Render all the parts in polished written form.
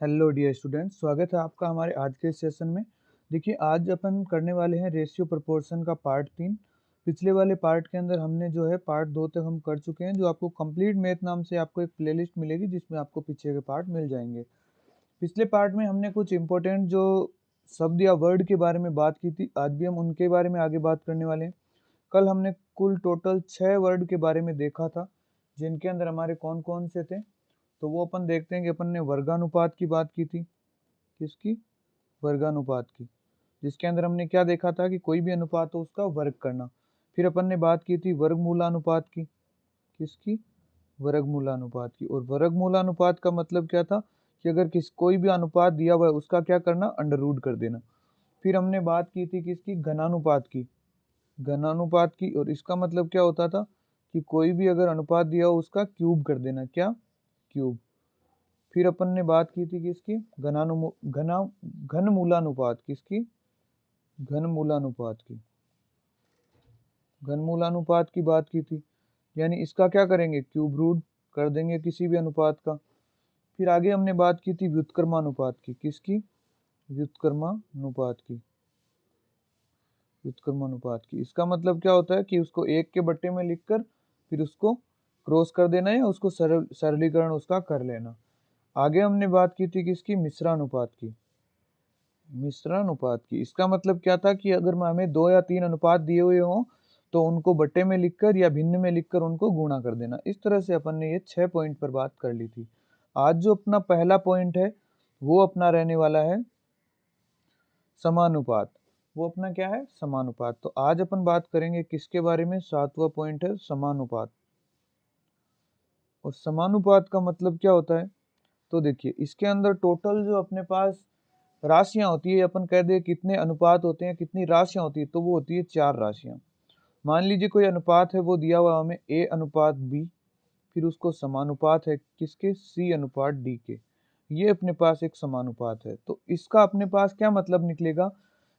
Hello dear students, स्वागत है आपका हमारे आज के सेशन में। देखिए, आज अपन करने वाले हैं रेशियो प्रोपोर्शन का पार्ट 3। पिछले वाले पार्ट के अंदर हमने जो है पार्ट 2 तक हम कर चुके हैं। जो आपको कंप्लीट मैथ नाम से आपको एक प्लेलिस्ट मिलेगी जिसमें आपको पीछे के पार्ट मिल जाएंगे। पिछले पार्ट में हमने कुछ इंपॉर्टेंट जो शब्द या वर्ड के बारे में बात की थी, आज भी हम उनके बारे में आगे बात करने वाले हैं। कल हमने कुल टोटल 6 वर्ड के बारे में देखा था, जिनके अंदर हमारे कौन कौन से थे। तो वो अपन देखते हैं कि अपन ने वर्गानुपात की बात की थी। किसकी? वर्गानुपात की। जिसके अंदर हमने क्या देखा था कि कोई भी अनुपात हो उसका वर्ग करना। फिर अपन ने बात की थी वर्गमूलानुपात की। किसकी? वर्गमूलानुपात की। और वर्गमूलानुपात का मतलब क्या था कि अगर कोई भी अनुपात दिया हुआ है उसका क्या करना? अंडर रूट कर देना। फिर हमने बात की थी किसकी? घनानुपात की। घनानुपात की, और इसका मतलब क्या होता था कि कोई भी अगर अनुपात दिया हो उसका क्यूब कर देना। क्या? क्यूब। फिर अपन ने बात की थी किसकी? घनमूलानुपात। किसकी? घनमूलानुपात की। घनमूलानुपात की बात की थी, यानी इसका क्या करेंगे? क्यूब रूट कर देंगे किसी भी अनुपात का। फिर आगे हमने बात की थी व्युत्क्रमानुपात की। किसकी? व्युत्क्रमानुपात की। व्युत्क्रमानुपात की, इसका मतलब क्या होता है कि उसको एक के बट्टे में लिखकर फिर उसको क्रॉस कर देना या उसको सरलीकरण उसका कर लेना। आगे हमने बात की थी किसकी? मिश्रानुपात की। मिश्रानुपात की, इसका मतलब क्या था कि अगर हमें 2 या 3 अनुपात दिए हुए हों तो उनको बट्टे में लिखकर या भिन्न में लिखकर उनको गुणा कर देना। इस तरह से अपन ने ये 6 पॉइंट पर बात कर ली थी। आज जो अपना पहला पॉइंट है वो अपना रहने वाला है समानुपात। वो अपना क्या है? समानुपात। तो आज अपन बात करेंगे किसके बारे में? 7वां पॉइंट है समानुपात। और समानुपात का मतलब क्या होता है? तो देखिए, इसके अंदर टोटल जो अपने पास राशियां होती है, अपन कह दे कितने अनुपात होते हैं, कितनी राशियां होती है, तो वो होती है 4 राशियां। मान लीजिए कोई अनुपात है, वो दिया हुआ हमें a अनुपात b, फिर उसको समानुपात है किसके? c अनुपात d के। ये अपने पास एक समानुपात है। तो इसका अपने पास क्या मतलब निकलेगा?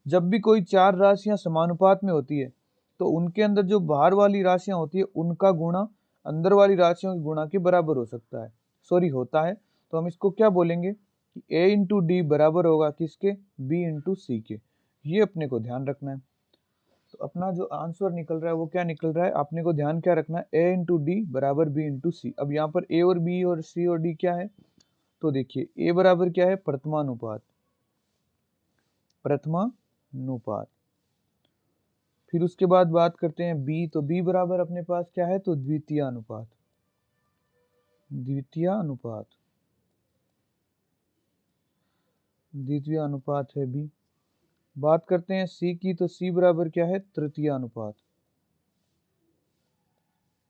जब भी कोई 4 राशियां समानुपात में होती है तो उनके अंदर जो बाहर वाली राशियां होती है उनका गुणा अंदर वाली राशियों के गुणा के बराबर हो सकता है, सॉरी होता है। तो हम इसको क्या बोलेंगे कि a इंटू डी बराबर होगा किसके? b इंटू सी के। ये अपने को ध्यान रखना है। तो अपना जो आंसर निकल रहा है वो क्या निकल रहा है? आपने को ध्यान क्या रखना है? a इंटू डी बराबर b इंटू सी। अब यहाँ पर a और b और c और d क्या है? तो देखिए, a बराबर क्या है? प्रथमानुपात। प्रथमानुपात। फिर उसके बाद बात करते हैं b। तो b बराबर अपने पास क्या है? तो द्वितीय अनुपात। द्वितीय अनुपात। द्वितीय अनुपात है b। बात करते हैं c की। तो c बराबर क्या है? तृतीय अनुपात।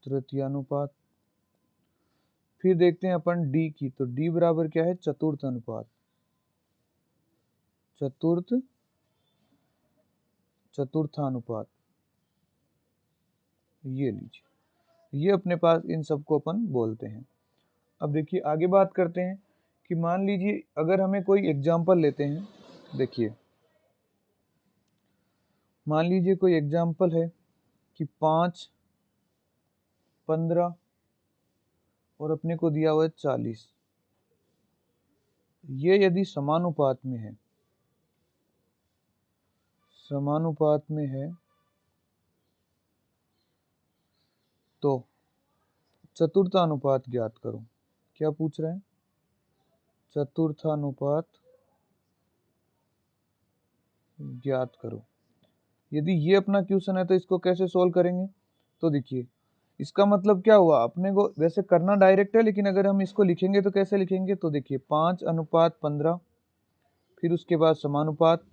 तृतीय अनुपात। फिर देखते हैं अपन d की। तो d बराबर क्या है? चतुर्थ अनुपात। चतुर्थानुपात। ये लीजिए, ये अपने पास इन सबको अपन बोलते हैं। अब देखिए, आगे बात करते हैं कि मान लीजिए अगर हमें कोई एग्जाम्पल लेते हैं। देखिए, मान लीजिए कोई एग्जाम्पल है कि 5, 15 और अपने को दिया हुआ है 40। ये यदि समानुपात में है, समानुपात में है तो चतुर्थानुपात ज्ञात करो। क्या पूछ रहे हैं? चतुर्थानुपात ज्ञात करो। यदि ये अपना क्वेश्चन है तो इसको कैसे सोल्व करेंगे? तो देखिए, इसका मतलब क्या हुआ? अपने को वैसे करना डायरेक्ट है, लेकिन अगर हम इसको लिखेंगे तो कैसे लिखेंगे? तो देखिए, 5:15, फिर उसके बाद समानुपात,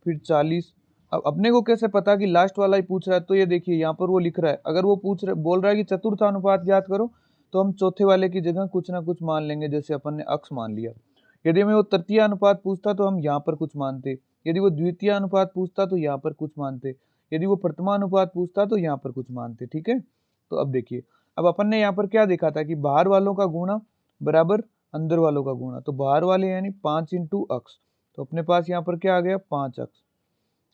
फिर 40। अब अपने को कैसे पता कि लास्ट वाला ही पूछ रहा है? तो ये देखिए, यहाँ पर वो लिख रहा है। अगर वो बोल रहा है कि चतुर्थानुपात ज्ञात करो, तो हम चौथे वाले की जगह कुछ ना कुछ मान लेंगे। जैसे अपन ने अक्स मान लिया। यदि हमें वो तृतीय अनुपात पूछता तो हम यहाँ पर कुछ मानते। यदि वो द्वितीय अनुपात पूछता तो यहाँ पर कुछ मानते। यदि वो प्रथमानुपात पूछता तो यहाँ पर कुछ मानते। ठीक है। तो अब देखिए, अब अपन ने यहाँ पर क्या देखा था कि बाहर वालों का गुणा बराबर अंदर वालों का गुणा। तो बाहर वाले यानी 5 इंटू अक्स। तो अपने पास यहाँ पर क्या आ गया? 5 अक्स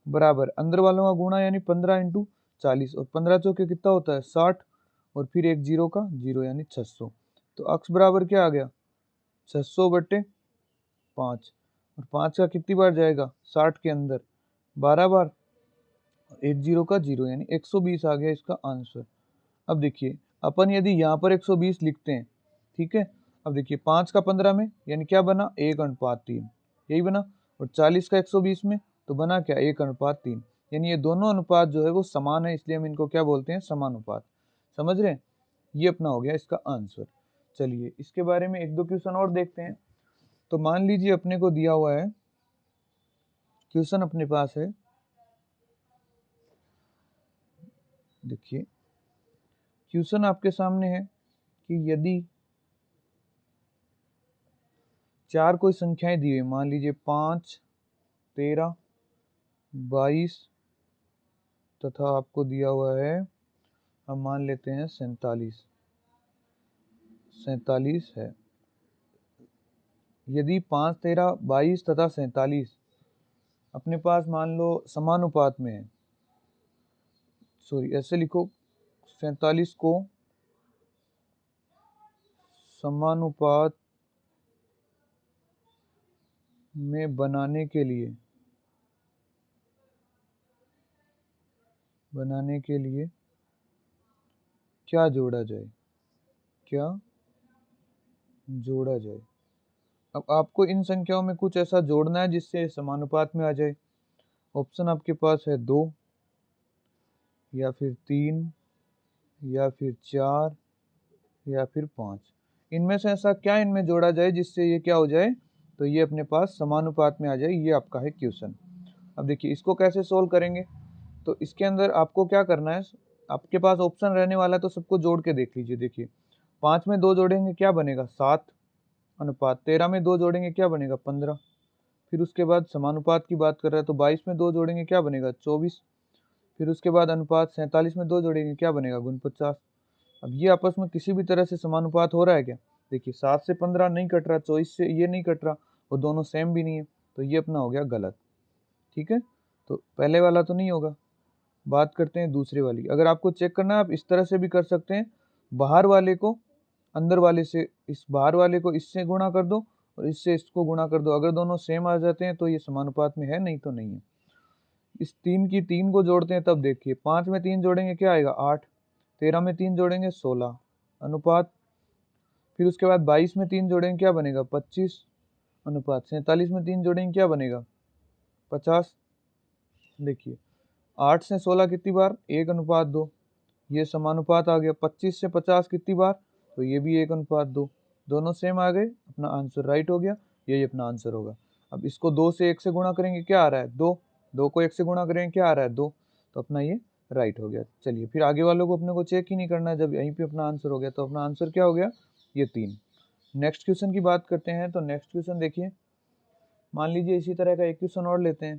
बराबर अंदर वालों का गुणा यानी 15 इंटू 40। और 15 चौके कितना होता है? 60। और फिर एक जीरो का जीरो यानी 600। तो अक्स बराबर क्या आ गया? 600 बटे 5, और 5 का कितनी बार जाएगा 60 के अंदर 12 बार, 80 का 0 यानी 120 आ गया इसका आंसर। अब देखिए अपन यदि यहाँ पर 120 लिखते हैं, ठीक है, अब देखिए 5 का 15 में यानी क्या बना 1:3, यही बना, और 40 का 120 में तो बना क्या 1:3, यानी ये दोनों अनुपात जो है वो समान है, इसलिए हम इनको क्या बोलते हैं समानुपात। समझ रहे हैं, ये अपना हो गया इसका आंसर। चलिए इसके बारे में एक दो क्वेश्चन और देखते हैं। तो मान लीजिए अपने को दिया हुआ है क्वेश्चन, अपने पास है, देखिए क्वेश्चन आपके सामने है कि यदि 4 कोई संख्याएं दी हुई, मान लीजिए 5, 13, 22 तथा आपको दिया हुआ है, हम मान लेते हैं 47 है। यदि 5, 13, 22 तथा 47 अपने पास मान लो समानुपात में है, सॉरी ऐसे लिखो, 47 को समानुपात में बनाने के लिए क्या जोड़ा जाए। अब आपको इन संख्याओं में कुछ ऐसा जोड़ना है जिससे समानुपात में आ जाए। ऑप्शन आपके पास है 2 या फिर 3 या फिर 4 या फिर 5। इनमें से ऐसा क्या इनमें जोड़ा जाए जिससे ये क्या हो जाए, तो ये अपने पास समानुपात में आ जाए। ये आपका है क्वेश्चन। अब देखिए इसको कैसे सोल्व करेंगे, तो इसके अंदर आपको क्या करना है, आपके पास ऑप्शन रहने वाला है तो सबको जोड़ के देख लीजिए। देखिए 5 में 2 जोड़ेंगे क्या बनेगा 7 अनुपात, 13 में 2 जोड़ेंगे क्या बनेगा 15, फिर उसके बाद समानुपात की बात कर रहे हैं तो 22 में 2 जोड़ेंगे क्या बनेगा 24, फिर उसके बाद अनुपात 47 में 2 जोड़ेंगे क्या बनेगा 49। अब ये आपस में किसी भी तरह से समानुपात हो रहा है क्या, देखिए 7 से 15 नहीं कट रहा, 24 से ये नहीं कट रहा, वो दोनों सेम भी नहीं है, तो ये अपना हो गया गलत। ठीक है, तो पहले वाला तो नहीं होगा। बात करते हैं दूसरे वाली। अगर आपको चेक करना है आप इस तरह से भी कर सकते हैं, बाहर वाले को अंदर वाले से, इस बाहर वाले को इससे गुणा कर दो और इससे इसको गुणा कर दो, अगर दोनों सेम आ जाते हैं तो ये समानुपात में है, नहीं तो नहीं है। इस 3 की 3 को जोड़ते हैं तब देखिए 5 में 3 जोड़ेंगे क्या आएगा 8, 13 में 3 जोड़ेंगे 16 अनुपात, फिर उसके बाद 22 में 3 जोड़ेंगे क्या बनेगा 25 अनुपात, 47 में 3 जोड़ेंगे क्या बनेगा 50। देखिए 8 से 16 कितनी बार 1:2, ये समानुपात आ गया। 25 से 50 कितनी बार, तो ये भी 1:2, दोनों सेम आ गए, अपना आंसर राइट हो गया, यही अपना आंसर होगा। अब इसको 2 से 1 से गुणा करेंगे क्या आ रहा है 2, 2 को 1 से गुणा करेंगे क्या आ रहा है 2, तो अपना ये राइट हो गया। चलिए फिर आगे वालों को अपने को चेक ही नहीं करना है, जब यहीं पे अपना आंसर हो गया तो अपना आंसर क्या हो गया ये 3। नेक्स्ट क्वेश्चन की बात करते हैं। तो नेक्स्ट क्वेश्चन देखिए, मान लीजिए इसी तरह का एक क्वेश्चन और लेते हैं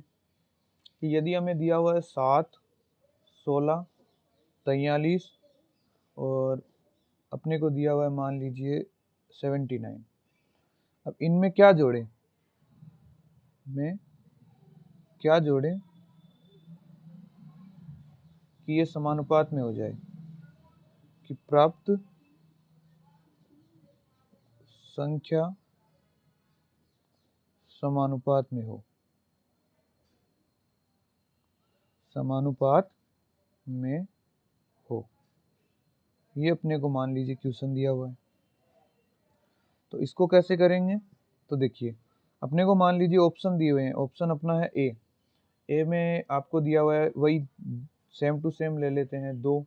कि यदि हमें दिया हुआ है 7, 16, 43 और अपने को दिया हुआ है मान लीजिए 79। अब इनमें क्या जोड़ें, कि ये समानुपात में हो जाए, कि प्राप्त संख्या समानुपात में हो, ये अपने को मान लीजिए क्वेश्चन दिया हुआ है। तो इसको कैसे करेंगे, तो देखिए अपने को मान लीजिए ऑप्शन दिए हुए हैं, ऑप्शन अपना है ए में आपको दिया हुआ है वही सेम टू सेम ले लेते हैं 2,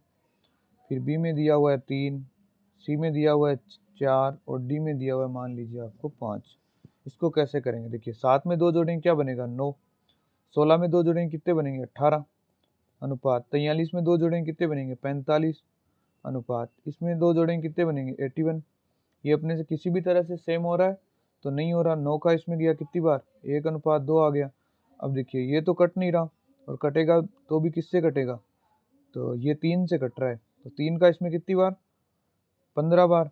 फिर बी में दिया हुआ है 3, सी में दिया हुआ है 4 और डी में दिया हुआ है मान लीजिए आपको 5। इसको कैसे करेंगे, देखिए 7 में 2 जोड़ेंगे क्या बनेगा 9, 16 में 2 जोड़ेंगे कितने बनेंगे 18 अनुपात, 43 में 2 जोड़ेंगे कितने बनेंगे 45 अनुपात, इसमें 2 जोड़ेंगे कितने बनेंगे 81। ये अपने से किसी भी तरह से सेम हो रहा है तो नहीं हो रहा, 9 का इसमें गया कितनी बार 1:2 आ गया। अब देखिए ये तो कट नहीं रहा, और कटेगा तो भी किससे कटेगा, तो ये 3 से कट रहा है, तो 3 का इसमें कितनी बार 15 बार,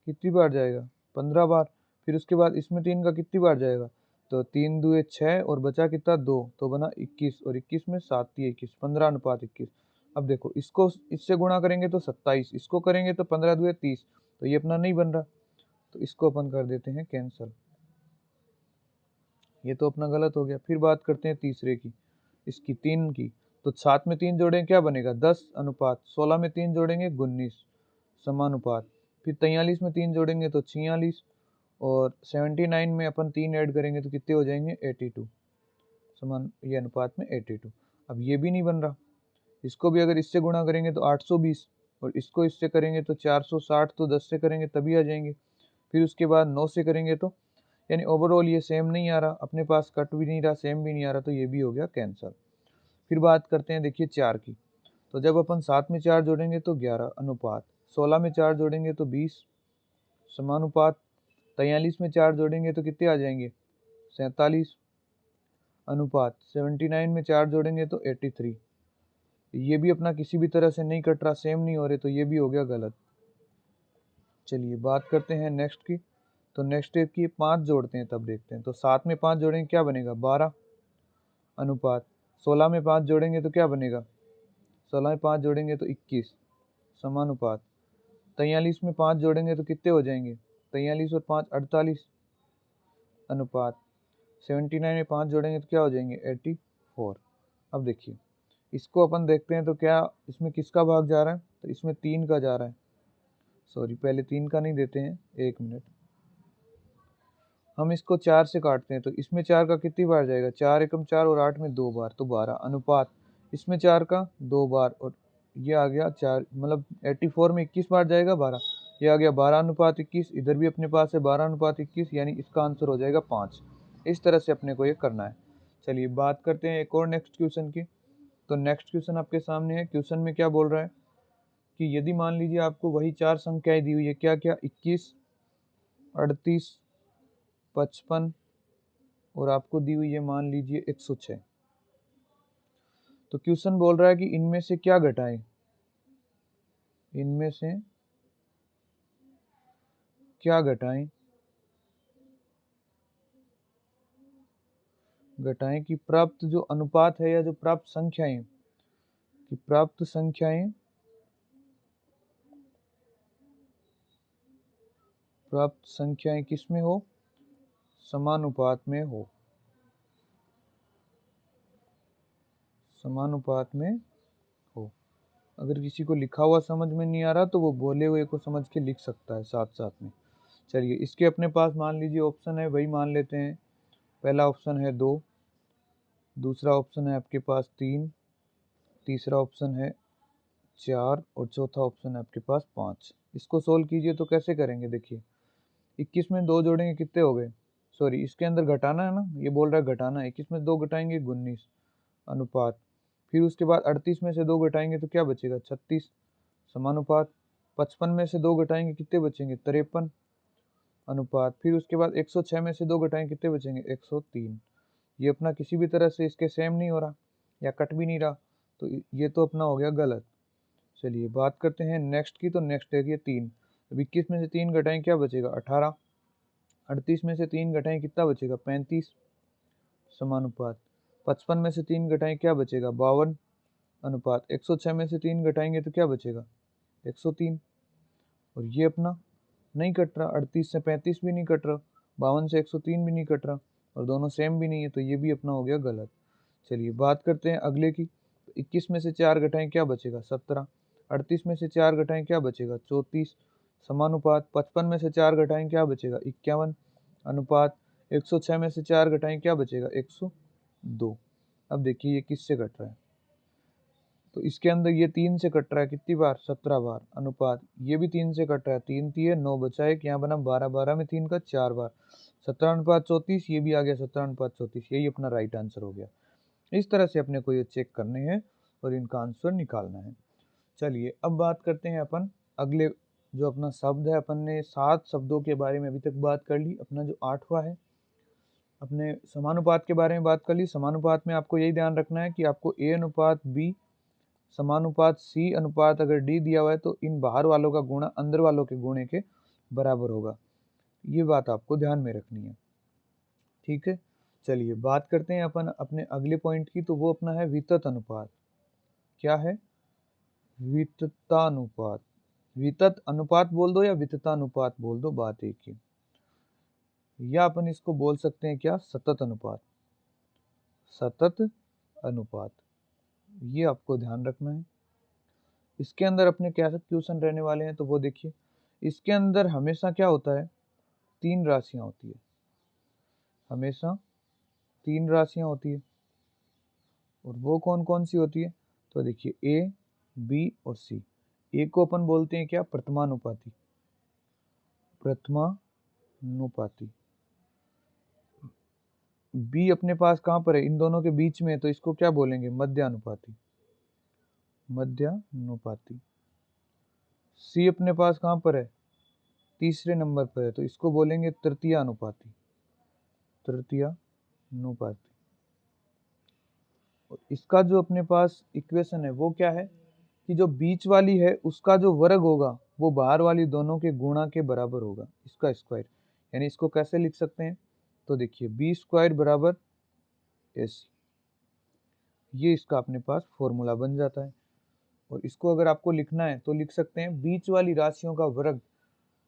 कितनी बार जाएगा 15 बार, फिर उसके बाद इसमें 3 का कितनी बार जाएगा, तो 3 दूए 6 और बचा कितना 2, तो बना 21, और 21 में 7 21, 15:21। अब देखो इसको इससे गुणा करेंगे तो 27, इसको करेंगे तो 15 दूए 30, तो ये अपना नहीं बन रहा, तो इसको अपन कर देते हैं कैंसल। ये तो अपना गलत हो गया। फिर बात करते हैं तीसरे की, इसकी 3 की। तो 7 में 3 जोड़ें क्या बनेगा 10 अनुपात 16 में 3 जोड़ेंगे 19 समानुपात। फिर 43 में 3 जोड़ेंगे तो 46 और 79 में अपन 3 ऐड करेंगे तो कितने हो जाएंगे 82 समान ये अनुपात में 82। अब ये भी नहीं बन रहा, इसको भी अगर इससे गुणा करेंगे तो 820 और इसको इससे करेंगे तो 460, तो 10 से करेंगे तभी आ जाएंगे। फिर उसके बाद 9 से करेंगे तो यानी ओवरऑल ये सेम नहीं आ रहा, अपने पास कट भी नहीं रहा, सेम भी नहीं आ रहा, तो ये भी हो गया कैंसल। फिर बात करते हैं देखिए 4 की। तो जब अपन 7 में 4 जोड़ेंगे तो 11 अनुपात 16 में 4 जोड़ेंगे तो 20 समानुपात 43 में 4 जोड़ेंगे तो कितने आ जाएंगे 47 अनुपात 79 में 4 जोड़ेंगे तो 83। ये भी अपना किसी भी तरह से नहीं कट रहा, सेम नहीं हो रहे, तो ये भी हो गया गलत। चलिए बात करते हैं नेक्स्ट की। तो नेक्स्ट की 5 जोड़ते हैं तब देखते हैं। तो 7 में 5 जोड़ेंगे क्या बनेगा 12 अनुपात 16 में 5 जोड़ेंगे तो क्या बनेगा 16 में 5 जोड़ेंगे तो 21 समानुपात 43 में 5 जोड़ेंगे तो कितने हो जाएंगे 43 और 5 48 अनुपात 79 में 5 जोड़ेंगे तो क्या हो जाएंगे 84। अब देखिए इसको अपन देखते हैं तो क्या इसमें किसका भाग जा रहा है, तो इसमें 3 का जा रहा है। सॉरी पहले 3 का नहीं देते हैं, 1 मिनट। हम इसको 4 से काटते हैं तो इसमें 4 का कितनी बार जाएगा 4 एकम 4 और 8 में 2 बार, तो 12 अनुपात इसमें 4 का 2 बार और ये आ गया 4 मतलब 84 में 21 बार जाएगा 12, ये आ गया 12 अनुपात 21। इधर भी अपने पास है 12 अनुपात 21, यानी इसका आंसर हो जाएगा 5। इस तरह से अपने को ये करना है। चलिए बात करते हैं एक और नेक्स्ट क्वेश्चन की। तो नेक्स्ट क्वेश्चन आपके सामने है। क्वेश्चन में क्या बोल रहा है कि यदि मान लीजिए आपको वही 4 संख्याएं दी हुई है, क्या क्या 21 38 55 और आपको दी हुई है मान लीजिए 106। तो क्वेश्चन बोल रहा है कि इनमें से क्या घटाएं, इनमें से क्या घटाएं, घटाएं कि प्राप्त जो अनुपात है या जो प्राप्त संख्याएं कि प्राप्त संख्याएं किस में हो समानुपात में हो, समानुपात में हो। अगर किसी को लिखा हुआ समझ में नहीं आ रहा तो वो बोले हुए को समझ के लिख सकता है साथ साथ में। चलिए इसके अपने पास मान लीजिए ऑप्शन है, वही मान लेते हैं। पहला ऑप्शन है 2, दूसरा ऑप्शन है आपके पास 3, तीसरा ऑप्शन है 4 और चौथा ऑप्शन है आपके पास 5। इसको सोल्व कीजिए तो कैसे करेंगे देखिए 21 में 2 जोड़ेंगे कितने हो गए, सॉरी इसके अंदर घटाना है ना, ये बोल रहा है घटाना है। 21 में 2 घटाएंगे 19 अनुपात, फिर उसके बाद 38 में से 2 घटाएंगे तो क्या बचेगा 36 समानुपात 55 में से 2 घटाएंगे कितने बचेंगे 53 अनुपात, फिर उसके बाद 106 में से 2 घटाएंगे कितने बचेंगे 103। ये अपना किसी भी तरह से इसके सेम नहीं हो रहा या कट भी नहीं रहा, तो ये तो अपना हो गया गलत। चलिए बात करते हैं नेक्स्ट की। तो नेक्स्ट है ये 3। अब 21 में से 3 घटाएं क्या बचेगा 18, 38 में से 3 घटाएं कितना बचेगा 35 समानुपात, 55 में से 3 घटाएं क्या बचेगा 52 अनुपात, 106 में से 3 घटाएंगे तो क्या बचेगा 103। और ये अपना नहीं कट रहा, 38 से 35 भी नहीं कट रहा, 52 से 103 भी नहीं कट रहा और दोनों सेम भी नहीं है, तो ये भी अपना हो गया गलत। चलिए बात करते हैं अगले की। 21 में से 4 घटाएं क्या बचेगा 17, 38 में से 4 घटाएं क्या बचेगा 34 समानुपात, 55 में से 4 घटाएं क्या बचेगा 51 अनुपात, 106 में से 4 घटाएं क्या बचेगा 102। अब देखिए ये किससे कट रहा है, तो इसके अंदर ये 3 से कट रहा है कितनी बार 17 बार अनुपात, ये भी 3 से कट रहा है 3 3 9 बचा एक, यहाँ बना 12 12 में 3 का 4 बार 17 अनुपात 34, ये भी आ गया 17 अनुपात 34, यही अपना राइट आंसर हो गया। इस तरह से अपने को ये चेक करने हैं और इनका आंसर निकालना है। चलिए अब बात करते हैं अपन अगले जो अपना शब्द है। अपन ने 7 शब्दों के बारे में अभी तक बात कर ली। अपना जो 8वां है, अपने समानुपात के बारे में बात कर ली। समानुपात में आपको यही ध्यान रखना है कि आपको A अनुपात B समानुपात C अनुपात अगर D दिया हुआ है तो इन बाहर वालों का गुणा अंदर वालों के गुणे के बराबर होगा। ये बात आपको ध्यान में रखनी है, ठीक है। चलिए बात करते हैं अपन अपने अगले पॉइंट की। तो वो अपना है वितत अनुपात। क्या है विततानुपात। वितत अनुपात बोल दो या विततानुपात बोल दो, बात एक ही। या अपन इसको बोल सकते हैं क्या, सतत अनुपात। सतत अनुपात, ये आपको ध्यान रखना है। इसके अंदर अपने क्या क्वेश्चन रहने वाले हैं, तो वो देखिए। इसके अंदर हमेशा क्या होता है, 3 राशियां होती है, हमेशा 3 राशियां होती है। और वो कौन कौन सी होती है, तो देखिए ए, बी और सी। ए को अपन बोलते हैं क्या, प्रथमानुपाती। प्रथमानुपाती। बी अपने पास कहाँ पर है, इन दोनों के बीच में है, तो इसको क्या बोलेंगे, मध्यानुपाती। मध्यानुपाती। सी अपने पास कहाँ पर है, तीसरे नंबर पर है, तो इसको बोलेंगे तृतीयानुपाती। तृतीयानुपाती। और इसका जो अपने पास इक्वेशन है वो क्या है, कि जो बीच वाली है उसका जो वर्ग होगा वो बाहर वाली दोनों के गुणा के बराबर होगा, इसका स्क्वायर। यानी इसको कैसे लिख सकते हैं, तो देखिए बी स्क्वायर बराबर एस, ये इसका अपने पास फॉर्मूला बन जाता है। और इसको अगर आपको लिखना है तो लिख सकते हैं बीच वाली राशियों का वर्ग,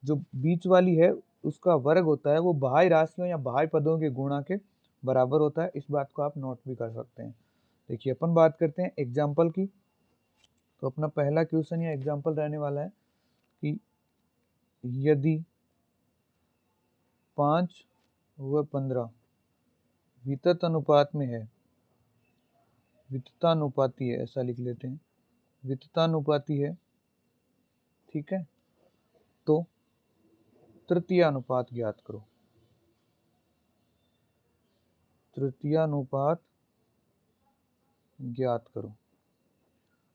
जो बीच वाली है उसका वर्ग होता है वो बाह्य राशियों या बाह्य पदों के गुणा के बराबर होता है। इस बात को आप नोट भी कर सकते हैं। देखिए अपन बात करते हैं एग्जाम्पल की। तो अपना पहला क्वेश्चन या एग्जाम्पल रहने वाला है कि यदि 5 व 15 वितत अनुपात में है, विततानुपाती है, ऐसा लिख लेते हैं, विततानुपाती है, ठीक है, तो तृतीयानुपात ज्ञात करो। तृतीयानुपात ज्ञात करो।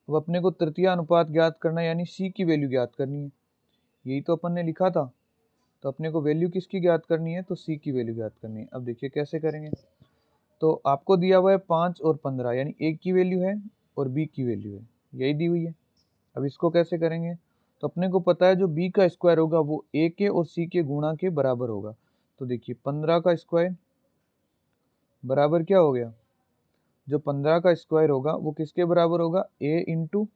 अब अपने को तृतीयानुपात ज्ञात करना है, यानी सी की वैल्यू ज्ञात करनी है। यही तो अपन ने लिखा था। तो अपने को वैल्यू किसकी ज्ञात करनी है, तो सी की वैल्यू ज्ञात करनी है। अब देखिए कैसे करेंगे। तो आपको दिया हुआ है 5 और 15, यानी ए की वैल्यू है और बी की वैल्यू है, यही दी हुई है। अब इसको कैसे करेंगे, तो अपने को पता है जो बी का स्क्वायर होगा वो ए के और सी के गुणा के बराबर होगा। तो देखिए 15 का स्क्वायर बराबर क्या हो गया, जो 15 का स्क्वायर होगा वो किसके बराबर होगा, ए इंटू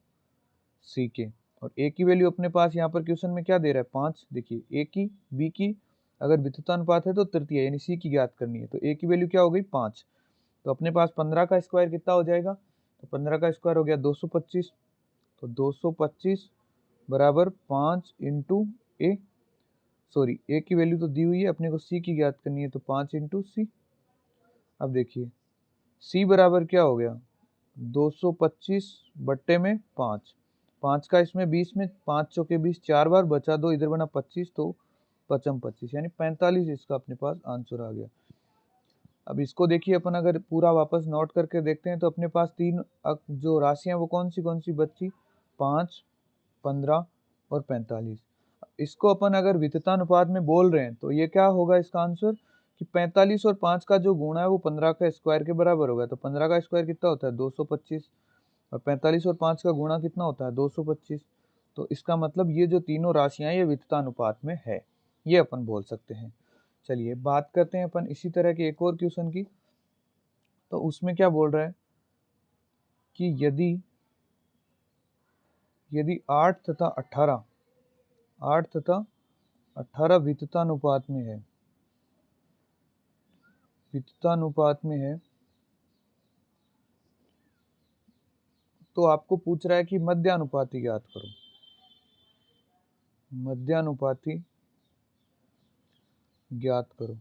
सी के। और ए की वैल्यू अपने पास यहाँ पर क्वेश्चन में क्या दे रहा है, 5। देखिए ए की, बी की, अगर विततानुपात है तो तृतीय यानी सी की ज्ञात करनी है, तो ए की वैल्यू क्या हो गई, 5। तो अपने पास 15 का स्क्वायर कितना हो जाएगा, तो 15 का स्क्वायर हो गया 225। तो 225 बराबर 5 इंटू ए, सॉरी ए की वैल्यू तो दी हुई है, अपने को सी की ज्ञात करनी है, तो 5 इंटू सी। अब देखिए सी बराबर क्या हो गया, 225 बट्टे में 5। 5 का इसमें 20 में, 5 चौके 20, 4 बार बचा 2, इधर बना 25, तो 55 25 यानी 45 इसका अपने पास आंसर आ गया। अब इसको देखिए अपन अगर पूरा वापस नोट करके देखते हैं तो अपने पास 3 जो राशियां वो कौन सी बची, 5, 15 और 45। इसको अपन अगर विततानुपात में बोल रहे हैं तो ये क्या होगा इसका आंसर, कि 45 और 5 का जो गुणा है वो 15 का स्क्वायर के बराबर होगा। तो 15 का स्क्वायर कितना होता है, 225, और 45 और 5 का गुणा कितना होता है, 225। तो इसका मतलब ये जो तीनों राशियां ये विततानुपात में है, ये अपन बोल सकते हैं। चलिए बात करते हैं अपन इसी तरह के एक और क्वेश्चन की। तो उसमें क्या बोल रहा है कि यदि 8 तथा 18, 8 तथा 18 विततानुपात में है, विततानुपात में है, तो आपको पूछ रहा है कि मध्यानुपाती ज्ञात करो। मध्यानुपाती ज्ञात करो।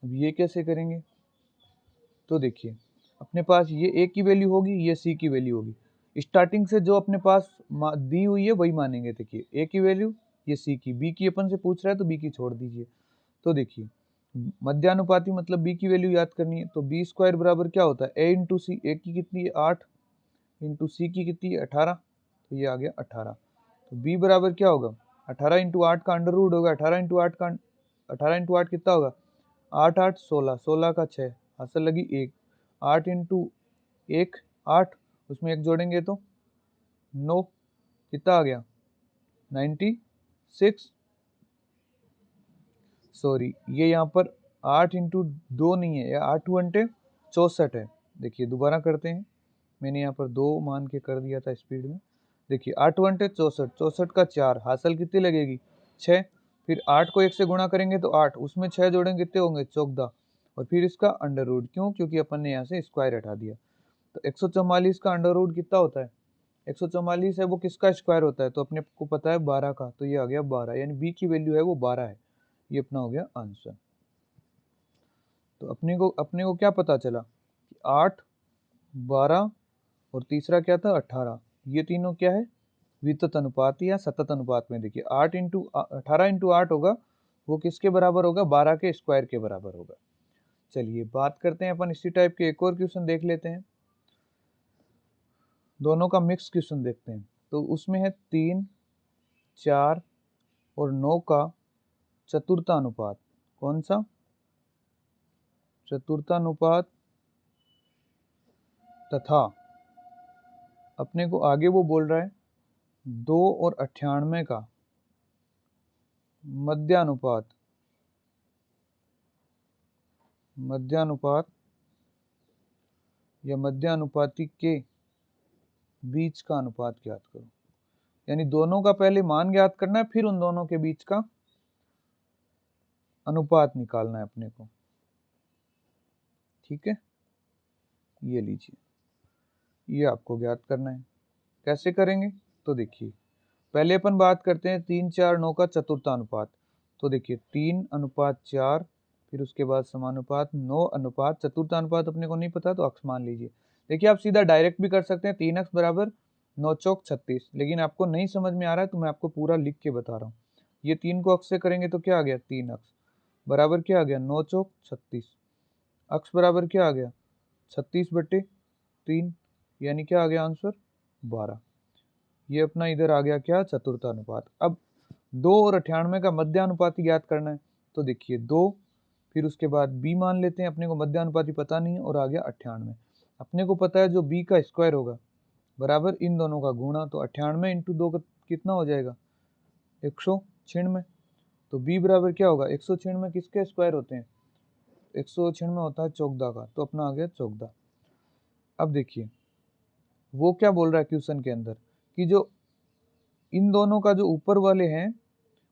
अब ये कैसे करेंगे, तो देखिए अपने पास ये ए की वैल्यू होगी, ये सी की वैल्यू होगी। स्टार्टिंग से जो अपने पास दी हुई है वही मानेंगे। देखिए ए की वैल्यू, ये सी की, बी की अपन से पूछ रहा है तो बी की छोड़ दीजिए। तो देखिए मध्यानुपाती मतलब बी की वैल्यू याद करनी है, तो बी स्क्वायर बराबर क्या होता है, ए इंटू सी। ए की कितनी है 8, इंटू सी की कितनी है 18, तो ये आ गया 18। तो बी बराबर क्या होगा, 18 इंटू 8 का अंडर रूट होगा, 18 इंटू 8 का, 18 इंटू 8 कितना होगा, 8 8 16, 16 का 6, हासिल लगी 1। 8 इंटू 1 8, उसमें 1 जोड़ेंगे तो 9, कितना आ गया 96। सॉरी ये यहाँ पर 8 इंटू 2 नहीं है, या 8 घंटे 64 है। देखिए दोबारा करते हैं, मैंने यहाँ पर 2 मान के कर दिया था स्पीड में। देखिए 8 घंटे 64, 64 का 4, हासिल कितनी लगेगी 6, फिर 8 को 1 से गुणा करेंगे तो 8, उसमें 6 जोड़ेंगे कितने होंगे 14, और फिर इसका अंडर रूट, क्यों, क्योंकि अपन ने यहाँ से स्क्वायर हटा दिया। तो 144 का अंडर रूट कितना होता है, 144 है वो किसका स्क्वायर होता है, तो अपने को पता है 12 का, तो ये आ गया 12, यानी बी की वैल्यू है वो 12 है। ये अपना हो गया आंसर। तो अपने को क्या पता चला कि 8, 12 और तीसरा क्या था 18, ये तीनों क्या है वितत अनुपात या सतत अनुपात में। देखिए 18 इंटू 8 होगा, वो किसके बराबर होगा, 12 के स्क्वायर के बराबर होगा। चलिए बात करते हैं अपन इसी टाइप के एक और क्वेश्चन देख लेते हैं, दोनों का मिक्स क्वेश्चन देखते हैं। तो उसमें है 3, 4 और 9 का चतुर्थानुपात। कौन सा चतुर्थानुपात, तथा अपने को आगे वो बोल रहा है 2 और 98 का मध्यानुपात या मध्यानुपाती के बीच का अनुपात ज्ञात करो। यानी दोनों का पहले मान ज्ञात करना है, फिर उन दोनों के बीच का अनुपात निकालना है अपने को। ठीक है, ये लीजिए, ये आपको ज्ञात करना है। कैसे करेंगे, तो देखिए पहले अपन बात करते हैं 3, 4, 9 का चतुर्थानुपात। तो देखिए 3:4, फिर उसके बाद समानुपात 9 चतुर्थानुपात अपने को नहीं पता तो अक्स मान लीजिए। देखिए आप सीधा डायरेक्ट भी कर सकते हैं, 3x बराबर 9 चौक 36, लेकिन आपको नहीं समझ में आ रहा है तो मैं आपको पूरा लिख के बता रहा हूँ। ये 3 को अक्स से करेंगे तो क्या आ गया 3x बराबर क्या आ गया 9 चौक 36, अक्स बराबर क्या आ गया 36/3, यानी क्या आ गया आंसर 12। ये अपना इधर आ गया क्या चतुर्थानुपात। अब 2 और 98 का मध्यानुपाती ज्ञात करना है। तो देखिए 2, फिर उसके बाद b मान लेते हैं, अपने को मध्यानुपाती पता नहीं है, और आ गया 98। अपने को पता है जो b का स्क्वायर होगा बराबर इन दोनों का गुणा, तो 98 इंटू 2 कितना हो जाएगा 196। तो b बराबर क्या होगा 196 किसके स्क्वायर होते हैं, 196 होता है 14 का, तो अपना आ गया 14। अब देखिए वो क्या बोल रहा है क्वेश्चन के अंदर कि जो इन दोनों का जो ऊपर वाले हैं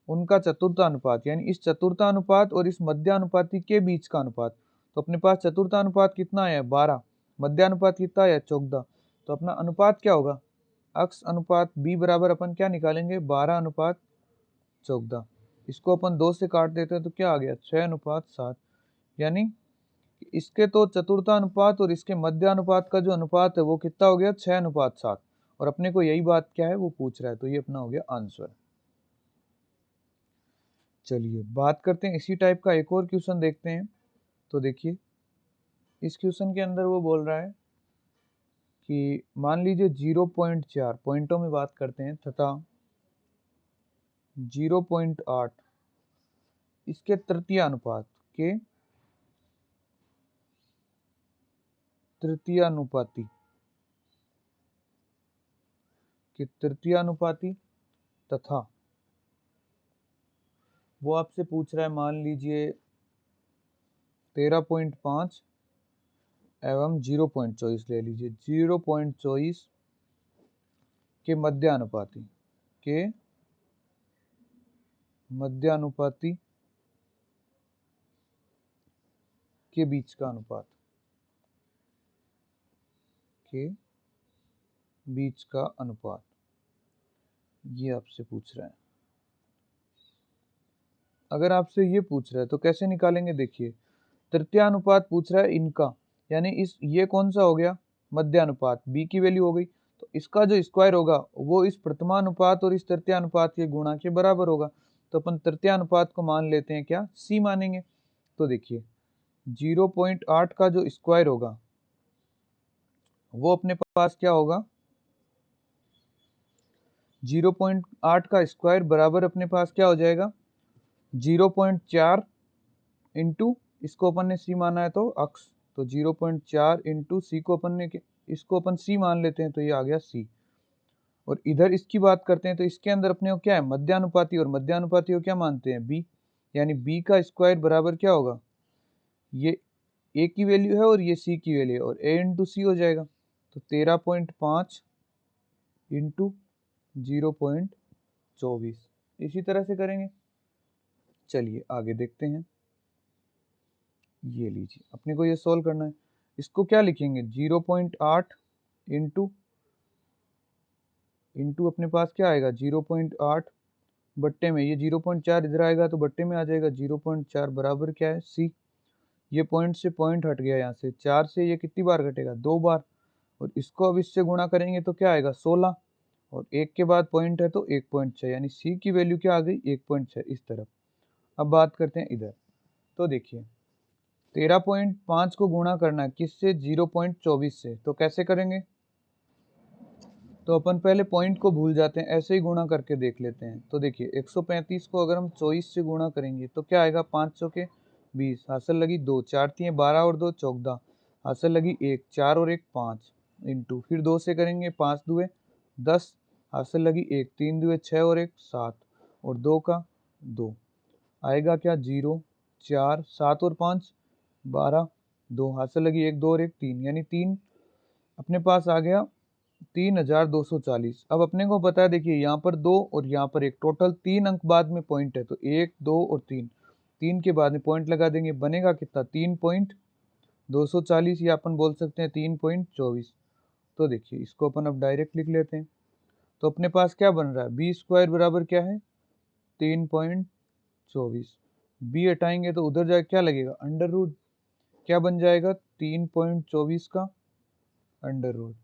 उनका चतुर्थानुपात, यानी इस चतुर्थानुपात और इस मध्यानुपाती के बीच का अनुपात। तो अपने पास चतुर्थानुपात कितना है 12, मध्यानुपात कितना है 14, तो अपना अनुपात क्या होगा अक्स अनुपात b बराबर अपन क्या निकालेंगे 12:14। इसको अपन 2 से काट देते हैं तो क्या आ गया 6:7, यानी इसके तो चतुर्थानुपात और इसके मध्यानुपात का जो अनुपात है वो कितना हो गया 6:7, और अपने को यही बात क्या है वो पूछ रहा है, तो ये अपना हो गया आंसर। चलिए बात करते हैं इसी टाइप का एक और क्वेश्चन देखते हैं। तो देखिए इस क्वेश्चन के अंदर वो बोल रहा है कि मान लीजिए 0.4 पॉइंटों में बात करते हैं, तथा 0.8 इसके तृतीयानुपात के तृतीयानुपाती तथा वो आपसे पूछ रहा है मान लीजिए 13.5 एवं 0.24 ले लीजिए, 0.24 के मध्यानुपाती के बीच का अनुपात ये आपसे पूछ रहा है। अगर आपसे ये पूछ रहा है तो कैसे निकालेंगे, देखिए तृतीयानुपात पूछ रहा है इनका, यानी ये कौन सा हो गया मध्यानुपात, b की वैल्यू हो गई, तो इसका जो स्क्वायर होगा वो इस प्रथमानुपात और इस तृतीयानुपात के गुणा के बराबर होगा। तो अपन तृतीयानुपात को मान लेते हैं क्या c मानेंगे। तो देखिए 0.8 का जो स्क्वायर होगा वो अपने पास क्या होगा 0.8 का स्क्वायर बराबर अपने पास क्या हो जाएगा 0.4 इंटू इसको अपन ने सी माना है तो अक्स, तो 0.4 इंटू सी को इसको अपन सी मान लेते हैं, तो ये आ गया सी। और इधर इसकी बात करते हैं तो इसके अंदर अपने को क्या है मध्यानुपाती, और मध्यानुपाती को क्या मानते हैं बी, यानी बी का स्क्वायर बराबर क्या होगा ये ए की वैल्यू है और ये सी की वैल्यू है, और ए इंटू सी हो जाएगा, तो 13.5 इंटू 0.24 इसी तरह से करेंगे। चलिए आगे देखते हैं। ये लीजिए, अपने को ये सोल्व करना है। इसको क्या लिखेंगे, 0.8 इंटू अपने पास क्या आएगा 0.8 बट्टे में ये 0.4 इधर आएगा तो बट्टे में आ जाएगा 0.4 बराबर क्या है सी। ये पॉइंट से पॉइंट हट गया यहाँ से, 4 से ये कितनी बार घटेगा 2 बार, और इसको अब इससे गुणा करेंगे तो क्या आएगा 16, और 1 के बाद पॉइंट है तो 1.6, यानी सी की वैल्यू क्या आ गई 1.6 इस तरफ। अब बात करते हैं इधर, तो देखिए 13.5 को गुणा करना है किससे 0.24 से, तो कैसे करेंगे, तो अपन पहले पॉइंट को भूल जाते हैं, ऐसे ही गुणा करके देख लेते हैं। तो देखिए 135 को अगर हम 24 से गुणा करेंगे तो क्या आएगा 500 के 20, हासिल लगी 2, 4 3 12 और 2 14, हासिल लगी 1, 4 और 1 5, इंटू फिर 2 से करेंगे 5 दुए 10, हासिल लगी 1, 3 दुए 6 और 1 7, और 2 का 2, आएगा क्या 0 4 7 और 5 12, 2 हासिल लगी 1 2 और 1 3, यानी 3 अपने पास आ गया 3240। अब अपने को पता है देखिए यहाँ पर 2 और यहाँ पर 1, टोटल 3 अंक बाद में पॉइंट है, तो 1 2 और 3, 3 के बाद में पॉइंट लगा देंगे, बनेगा कितना 3.240, या अपन बोल सकते हैं 3.24। तो देखिए इसको अपन अब डायरेक्ट लिख लेते हैं। तो अपने पास क्या बन रहा है बी स्क्वायर बराबर क्या है 3.24, बी हटाएंगे तो उधर जाके क्या लगेगा अंडर रूट, क्या बन जाएगा 3.24 का अंडर रूट।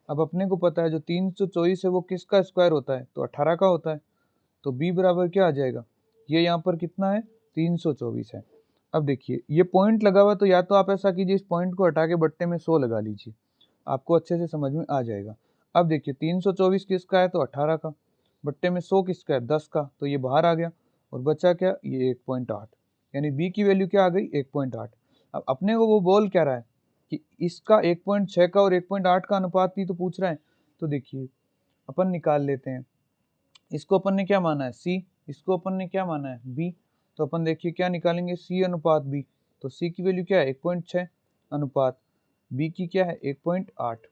अब अपने को पता है जो 324 है वो किसका स्क्वायर होता है, तो 18 का होता है, तो b बराबर क्या आ जाएगा, ये यहाँ पर कितना है 324 है। अब देखिए ये पॉइंट लगा हुआ, तो या तो आप ऐसा कीजिए इस पॉइंट को हटा के बट्टे में 100 लगा लीजिए, आपको अच्छे से समझ में आ जाएगा। अब देखिए 324 किसका है, तो 18 का, बट्टे में 100 किसका है 10 का, तो ये बाहर आ गया, और बचा क्या ये 1.8, यानी b की वैल्यू क्या आ गई 1.8। अब अपने को वो बोल क्या रहा है कि इसका 1.6 का और 1.8 का अनुपात ही तो पूछ रहा है। तो देखिए अपन निकाल लेते हैं, इसको अपन ने क्या माना है c, इसको अपन ने क्या माना है b, तो अपन देखिए क्या निकालेंगे c अनुपात b, तो c की वैल्यू क्या है 1.6 अनुपात b की क्या है 1.8,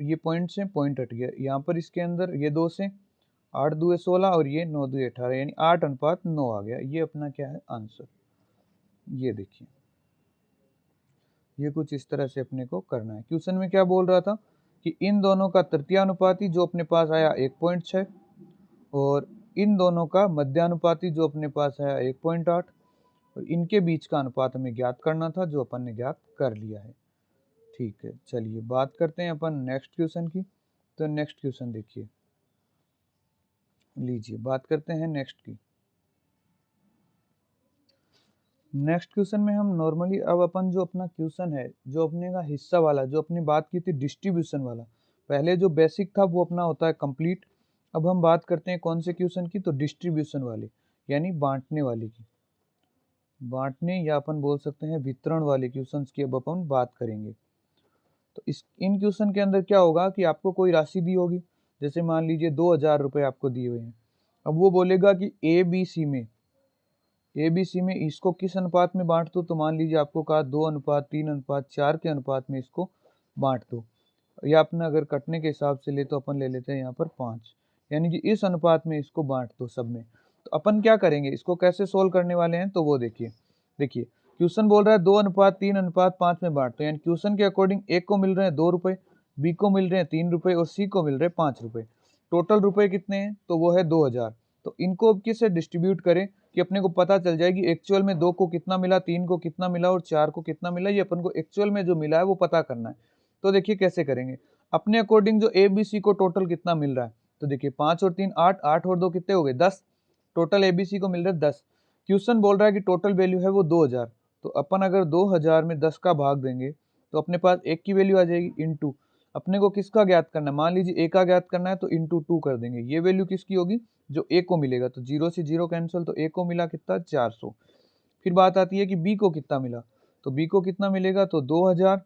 ये पॉइंट से पॉइंट हट गया, यहाँ पर इसके अंदर ये 2 से 8 दुए 16 और ये 9 दुए 18, यानी 8 अनुपात 9 आ गया, ये अपना क्या है आंसर। ये देखिए ये कुछ इस तरह से अपने को करना है। क्वेश्चन में क्या बोल रहा था कि इन दोनों का तृतीयानुपाती जो अपने पास आया 1.6, और इन दोनों का मध्यानुपाती जो अपने पास आया 1.8, और इनके बीच का अनुपात हमें ज्ञात करना था, जो अपन ने ज्ञात कर लिया है। ठीक है, चलिए बात करते हैं अपन नेक्स्ट क्वेश्चन की। तो नेक्स्ट क्वेश्चन देखिए, लीजिए बात करते हैं नेक्स्ट की। नेक्स्ट क्वेश्चन में हम नॉर्मली अब अपन जो अपना क्वेश्चन है, जो अपने का हिस्सा वाला, जो अपनी बात की थी डिस्ट्रीब्यूशन वाला, पहले जो बेसिक था वो अपना होता है कंप्लीट। अब हम बात करते हैं कौन से क्वेश्चन की, तो डिस्ट्रीब्यूशन वाले, यानी बांटने वाले की, बांटने या अपन बोल सकते हैं वितरण वाले क्वेश्चंस की अब अपन बात करेंगे। तो इन क्वेश्चन के अंदर क्या होगा कि आपको कोई राशि दी होगी, जैसे मान लीजिए 2000 रुपये आपको दिए हुए हैं। अब वो बोलेगा कि ए बी सी में इसको किस अनुपात में बांट दो, तो मान लीजिए आपको कहा 2:3:4 के अनुपात में इसको बांट दो, या अपना अगर कटने के हिसाब से ले तो अपन ले लेते हैं यहाँ पर 5, यानी कि इस अनुपात में इसको बांट दो सब में। तो अपन क्या करेंगे, इसको कैसे सोल्व करने वाले हैं, तो वो देखिए देखिए क्वेश्चन बोल रहा है 2:3:5 में बांट दो, यानी क्वेश्चन के अकॉर्डिंग ए को मिल रहे हैं 2 रुपये, बी को मिल रहे हैं 3 रुपये और सी को मिल रहे हैं 5 रुपये। टोटल रुपये कितने हैं, तो वो है 2000। तो इनको अब किससे डिस्ट्रीब्यूट करें कि अपने को पता चल जाएगी एक्चुअल में 2 को कितना मिला, 3 को कितना मिला और 4 को कितना मिला, ये अपन को एक्चुअल में जो मिला है वो पता करना है। तो देखिए कैसे करेंगे, अपने अकॉर्डिंग जो ए बी सी को टोटल कितना मिल रहा है, तो देखिए 5 और 3 8, 8 और 2 कितने हो गए 10, टोटल ए बी सी को मिल रहा है 10। क्वेश्चन बोल रहा है कि टोटल वैल्यू है वो 2000, तो अपन अगर 2000 में 10 का भाग देंगे तो अपने पास एक की वैल्यू आ जाएगी, इनटू अपने को किसका ज्ञात करना है, मान लीजिए ए का ज्ञात करना है तो इनटू 2 कर देंगे, ये वैल्यू किसकी होगी जो ए को मिलेगा, तो 0 से 0 कैंसिल, तो ए को मिला कितना 400। फिर बात आती है कि बी को कितना मिला, तो बी को कितना मिलेगा, तो 2000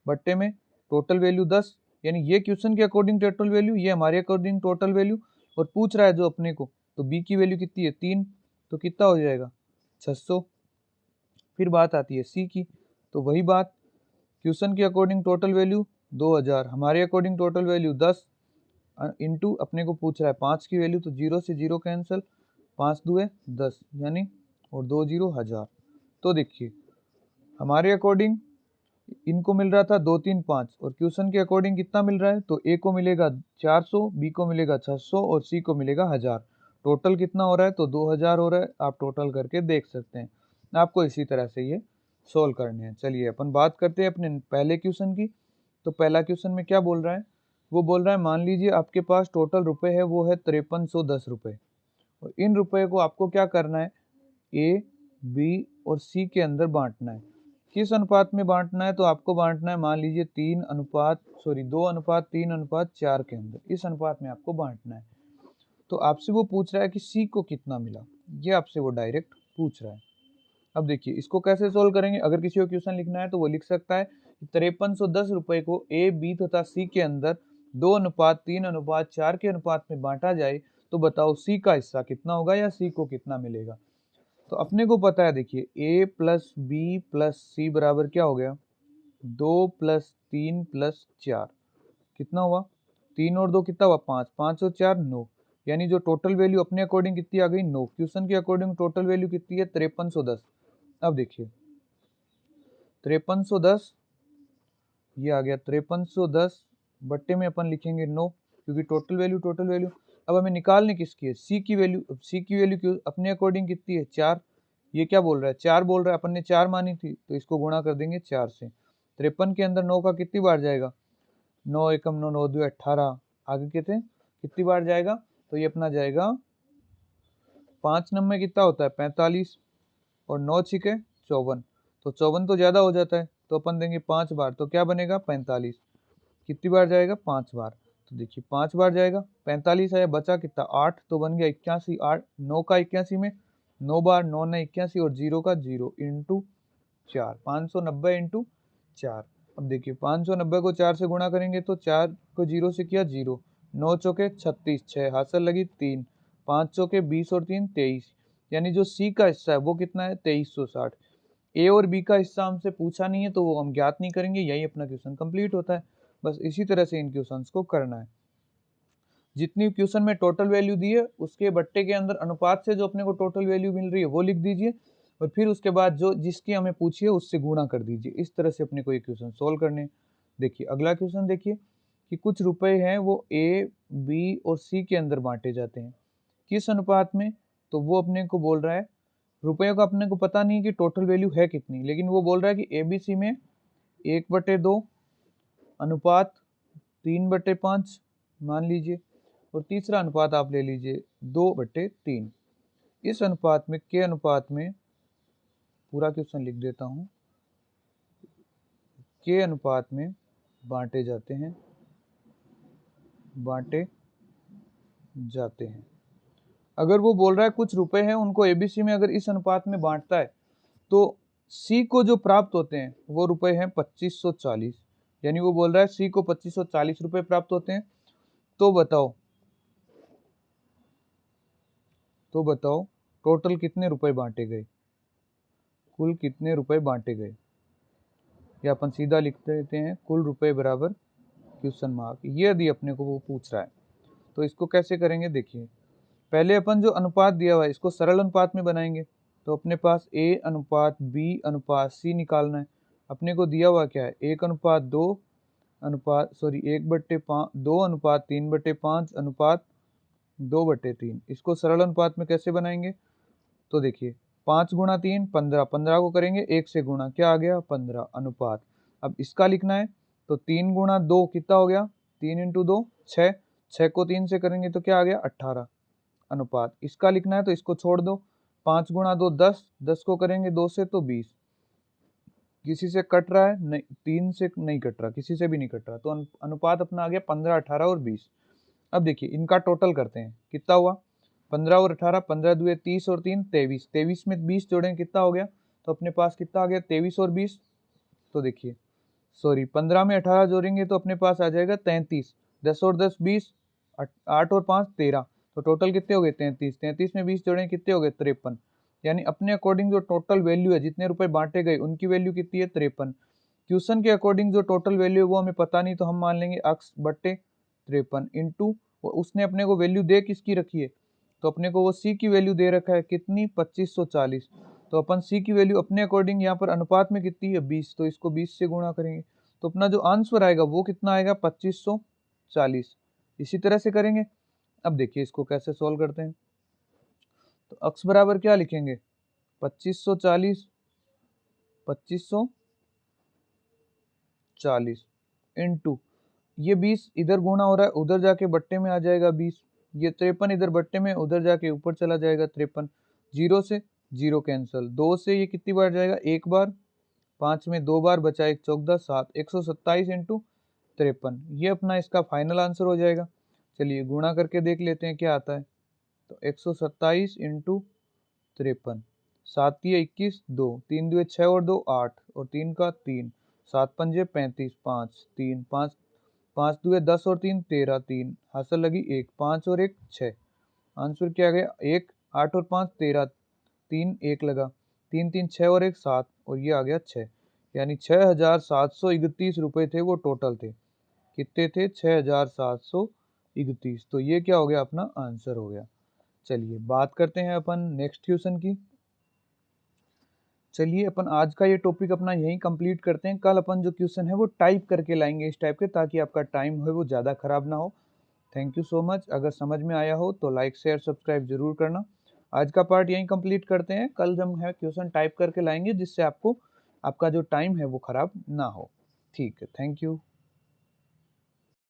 बट्टे में टोटल वैल्यू 10, यानी ये क्वेश्चन के अकॉर्डिंग टोटल वैल्यू, ये हमारे अकॉर्डिंग टोटल वैल्यू, और पूछ रहा है जो अपने को, तो बी की वैल्यू कितनी है 3, तो कितना हो जाएगा 600। फिर बात आती है सी की, तो वही बात क्वेश्चन के अकॉर्डिंग टोटल वैल्यू 2000, हमारे अकॉर्डिंग टोटल वैल्यू 10, इंटू अपने को पूछ रहा है 5 की वैल्यू, तो 0 से 0 कैंसिल, 5 दुए 10, यानी और 2 जीरो 1000। तो देखिए हमारे अकॉर्डिंग इनको मिल रहा था 2 3 5 और क्वेश्चन के अकॉर्डिंग कितना मिल रहा है, तो ए को मिलेगा 400, बी को मिलेगा 600 और सी को मिलेगा 1000। टोटल कितना हो रहा है, तो 2000 हो रहा है। आप टोटल करके देख सकते हैं। आपको इसी तरह से ये सोल्व करने हैं। चलिए अपन बात करते हैं अपने पहले क्वेश्चन की। तो पहला क्वेश्चन में क्या बोल रहा है, वो बोल रहा है मान लीजिए आपके पास टोटल रुपए है वो है 5310 रुपये और इन रुपए को आपको क्या करना है, ए बी और सी के अंदर बांटना है। किस अनुपात में बांटना है, तो आपको बांटना है मान लीजिए 2:3:4 के अंदर, इस अनुपात में आपको बांटना है। तो आपसे वो पूछ रहा है कि सी को कितना मिला, ये आपसे वो डायरेक्ट पूछ रहा है। अब देखिए इसको कैसे सोल्व करेंगे। अगर किसी को क्वेश्चन लिखना है तो वो लिख सकता है 5310 रुपए को ए बी तथा सी के अंदर 2:3:4 के अनुपात में बांटा जाए तो बताओ सी का हिस्सा कितना होगा या सी को कितना मिलेगा। तो अपने को पता है, देखिए ए प्लस बी प्लस सी बराबर क्या हो गया, 2 + 3 + 4 कितना हुआ, 3 और 2 कितना हुआ 5, 5 और 4 9, यानी जो टोटल वैल्यू अपने अकॉर्डिंग कितनी आ गई 9। क्वेश्चन के अकॉर्डिंग टोटल वैल्यू कितनी है 5310। अब देखिए 5310 ये आ गया 5310 बट्टे में अपन लिखेंगे 9 क्योंकि टोटल वैल्यू। अब हमें निकालने किसकी है, सी की वैल्यू। सी की वैल्यू क्यों अपने अकॉर्डिंग कितनी है 4। ये क्या बोल रहा है 4 बोल रहा है, अपन ने 4 मानी थी तो इसको गुणा कर देंगे 4 से। 53 के अंदर 9 का कितनी बार जाएगा, 9 एकम 9 9 2 18, आगे कहते हैं कितनी बार जाएगा, तो ये अपना जाएगा 5 नंबर कितना होता है 45 और 9 छिके 54, तो 54 तो ज़्यादा हो जाता है तो अपन देंगे 5 बार, तो क्या बनेगा 45। कितनी बार जाएगा 5 बार, तो देखिए 5 बार जाएगा 45 आया, बचा कितना 8, तो बन गया 81। 8 9 का 81 में 9 बार 9 ने 81 और 0 का 0 इंटू 4, 590 इंटू 4। अब देखिए 590 को 4 से गुणा करेंगे तो 4 को 0 से किया 0, 9 चौके 36, 6 हासिल लगी 3, 5 चौके 20 और 3 23, यानी जो सी का हिस्सा है वो कितना है 2360। ए और बी का हिस्सा हमसे पूछा नहीं है तो वो हम ज्ञात नहीं करेंगे, यही अपना क्वेश्चन कंप्लीट होता है। बस इसी तरह से इन क्वेश्चंस को करना है। जितनी क्वेश्चन में टोटल वैल्यू दी है उसके बट्टे के अंदर अनुपात से जो अपने को टोटल वैल्यू मिल रही है वो लिख दीजिए और फिर उसके बाद जो जिसकी हमें पूछी है उससे गुणा कर दीजिए। इस तरह से अपने को ये क्वेश्चन सोल्व करने। देखिए अगला क्वेश्चन देखिए कि कुछ रुपए हैं वो ए बी और सी के अंदर बांटे जाते हैं, किस अनुपात में, तो वो अपने को बोल रहा है रुपयों का अपने को पता नहीं कि टोटल वैल्यू है कितनी, लेकिन वो बोल रहा है कि ए बी सी में 1/2 अनुपात 3/5 मान लीजिए और तीसरा अनुपात आप ले लीजिए 2/3। इस अनुपात में के अनुपात में पूरा क्वेश्चन लिख देता हूं, के अनुपात में बांटे जाते हैं अगर वो बोल रहा है कुछ रुपए हैं उनको एबीसी में अगर इस अनुपात में बांटता है तो सी को जो प्राप्त होते हैं वो रुपए हैं 2540, यानी वो बोल रहा है सी को 2540 रुपए प्राप्त होते हैं। तो बताओ टोटल कितने रुपए बांटे गए, कुल कितने रुपए बांटे गए, या अपन सीधा लिख देते हैं कुल रुपए बराबर क्वेश्चन मार्क। ये यदि अपने को वो पूछ रहा है तो इसको कैसे करेंगे, देखिए पहले अपन जो अनुपात दिया हुआ है इसको सरल अनुपात में बनाएंगे। तो अपने पास ए अनुपात बी अनुपात सी निकालना है। अपने को दिया हुआ क्या है 1 अनुपात 3/5 अनुपात 2/3। इसको सरल अनुपात में कैसे बनाएंगे, तो देखिए 5 गुणा 3 15, 15 को करेंगे 1 से गुणा, क्या आ गया 15 अनुपात। अब इसका लिखना है तो 3 गुणा 2 कितना हो गया 3 इंटू 2 6, 6 को 3 से करेंगे तो क्या आ गया 18 अनुपात। इसका लिखना है तो इसको छोड़ दो, 5 गुणा 2 10, 10 को करेंगे 2 से तो 20। किसी से कट रहा है नहीं, 3 से नहीं कट रहा, किसी से भी नहीं कट रहा, तो अनुपात अपना आ गया 15 18 और 20। अब देखिए इनका टोटल करते हैं कितना हुआ 15 और 18, 15 दुए 30 और 3 23, 23 में 20 जोड़ें कितना हो गया, तो अपने पास कितना आ गया 23 और 20। तो देखिए 15 में 18 जोड़ेंगे तो अपने पास आ जाएगा 33, 10 और 10 20, 8 और 5 13, तो टोटल कितने हो गए 33, 33 में 20 जोड़ेंगे कितने हो गए 53। यानी अपने अकॉर्डिंग जो टोटल वैल्यू है जितने रुपए बांटे गए उनकी वैल्यू कितनी है 53। क्वेश्चन के अकॉर्डिंग जो टोटल वैल्यू है वो हमें पता नहीं तो हम मान लेंगे x बट्टे 53 इंटू उसने अपने को वैल्यू दे किसकी रखी है, तो अपने को वो सी की वैल्यू दे रखा है कितनी 2540, तो अपन सी की वैल्यू अपने अकॉर्डिंग यहाँ पर अनुपात में कितनी है 20, तो इसको 20 से गुणा करेंगे तो अपना जो आंसर आएगा वो कितना आएगा 2540। इसी तरह से करेंगे। अब देखिए इसको कैसे सोल्व करते हैं। तो अक्स बराबर क्या लिखेंगे 2540 2540 इनटू ये 20 इधर गुणा हो रहा है, उधर जाके बट्टे में आ जाएगा 20। ये 53 इधर बट्टे में, उधर जाके ऊपर चला जाएगा 53। 0 से 0 कैंसिल, 2 से ये कितनी बार जाएगा एक बार, 5 में 2 बार बचा, 1 चौक 7, 127 इंटू 53। ये अपना इसका फाइनल आंसर हो जाएगा। चलिए गुणा करके देख लेते हैं क्या आता है। तो 127 इंटू 53, 7 दिए 21, 2 3 दुए 6 और 2 8 और 3 का 3, 7 पंजे 35, 5 3 5 5 दुए 10 और 3 13, 3 हासिल लगी 1, 5 और 1 6। आंसर क्या गया 1, 8 और 5 13, 3 1 लगा, 3 3 6 और 1 7 और ये आ गया 6। यानी 6731 रुपये थे वो टोटल थे। कितने थे 6731। तो ये क्या हो गया अपना आंसर हो गया। चलिए बात करते हैं अपन नेक्स्ट क्वेश्चन की। चलिए अपन आज का ये टॉपिक अपना यहीं कंप्लीट करते हैं। कल अपन जो क्वेश्चन है वो टाइप करके लाएंगे इस टाइप के, ताकि आपका टाइम है वो ज़्यादा खराब ना हो। Thank you so much. अगर समझ में आया हो तो लाइक शेयर सब्सक्राइब जरूर करना। आज का पार्ट यहीं कंप्लीट करते हैं। कल जब है क्वेश्चन टाइप करके लाएंगे जिससे आपको आपका जो टाइम है वो खराब ना हो। ठीक है, थैंक यू।